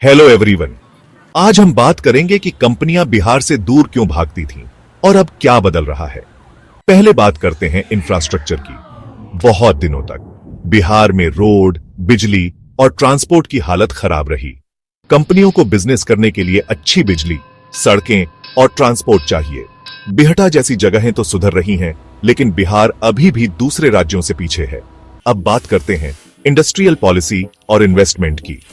Hello everyone. आज हम बात करेंगे कि कंपनियां बिहार से दूर क्यों भागती थीं और अब क्या बदल रहा है। पहले बात करते हैं इंफ्रास्ट्रक्चर की। बहुत दिनों तक बिहार में रोड, बिजली और ट्रांसपोर्ट की हालत खराब रही। कंपनियों को बिजनेस करने के लिए अच्छी बिजली, सड़कें और ट्रांसपोर्ट चाहिए। बिहटा जैसी जगहें तो सुधर रही हैं, लेकिन बिहार अभी भी दूसरे राज्यों से पीछे है। अब बात करते हैं इंडस्ट्रियल पॉलिसी और इन्वेस्टमेंट की।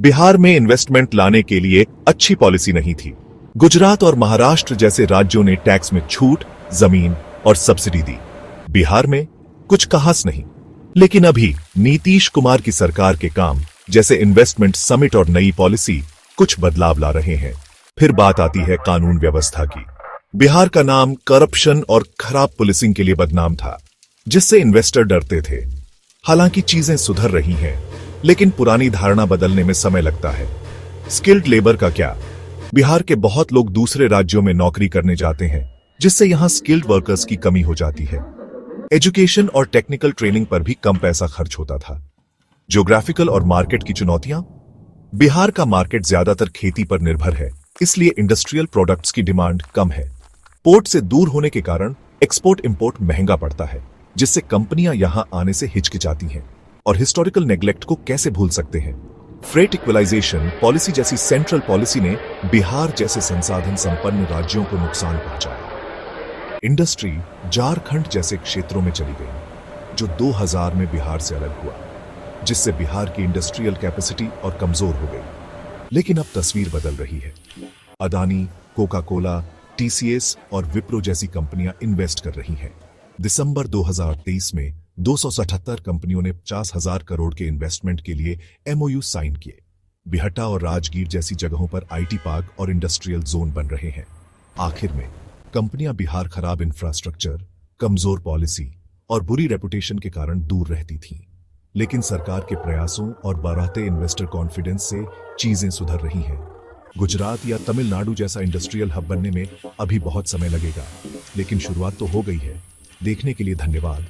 बिहार में इन्वेस्टमेंट लाने के लिए अच्छी पॉलिसी नहीं थी। गुजरात और महाराष्ट्र जैसे राज्यों ने टैक्स में छूट, जमीन और सब्सिडी दी। बिहार में कुछ खास नहीं, लेकिन अभी नीतीश कुमार की सरकार के काम जैसे इन्वेस्टमेंट समिट और नई पॉलिसी कुछ बदलाव ला रहे हैं। फिर बात आती है कानून व्यवस्था की। बिहार का नाम करप्शन और खराब पुलिसिंग के लिए बदनाम था, जिससे इन्वेस्टर डरते थे। हालांकि चीजें सुधर रही हैं, लेकिन पुरानी धारणा बदलने में समय लगता है। स्किल्ड लेबर का क्या? बिहार के बहुत लोग दूसरे राज्यों में नौकरी करने जाते हैं, जिससे यहां स्किल्ड वर्कर्स की कमी हो जाती है। एजुकेशन और टेक्निकल ट्रेनिंग पर भी कम पैसा खर्च होता था। ज्योग्राफिकल और मार्केट की चुनौतियां। बिहार का मार्केट ज्यादातर खेती पर निर्भर है, इसलिए इंडस्ट्रियल प्रोडक्ट्स की डिमांड कम है। पोर्ट से दूर होने के कारण एक्सपोर्ट इंपोर्ट महंगा पड़ता है, जिससे कंपनियां यहां आने से हिचकिचाती हैं। और हिस्टोरिकल नेग्लेक्ट को कैसे भूल सकते हैं। फ्रेट इक्वलाइजेशन पॉलिसी जैसी सेंट्रल पॉलिसी ने बिहार जैसे संसाधन संपन्न राज्यों को नुकसान पहुंचाया। इंडस्ट्री झारखंड जैसे क्षेत्रों में चली गई, जो 2000 में बिहार से अलग हुआ, जिससे बिहार की इंडस्ट्रियल कैपेसिटी और कमजोर हो गई। लेकिन अब तस्वीर बदल रही है। अदानी, कोका कोला, टीसीएस और विप्रो जैसी कंपनियां इन्वेस्ट कर रही हैं। दिसंबर 2023 में 277 कंपनियों ने 50,000 करोड़ के इन्वेस्टमेंट के लिए एमओयू साइन किए। बिहटा और राजगीर जैसी जगहों पर आईटी पार्क और इंडस्ट्रियल जोन बन रहे हैं। आखिर में कंपनियां बिहार खराब इंफ्रास्ट्रक्चर, कमजोर पॉलिसी और बुरी रेपुटेशन के कारण दूर रहती थीं। लेकिन सरकार के प्रयासों और बढ़ते इन्वेस्टर कॉन्फिडेंस से चीजें सुधर रही हैं। गुजरात या तमिलनाडु जैसा इंडस्ट्रियल हब बनने में अभी बहुत समय लगेगा, लेकिन शुरुआत तो हो गई है। देखने के लिए धन्यवाद।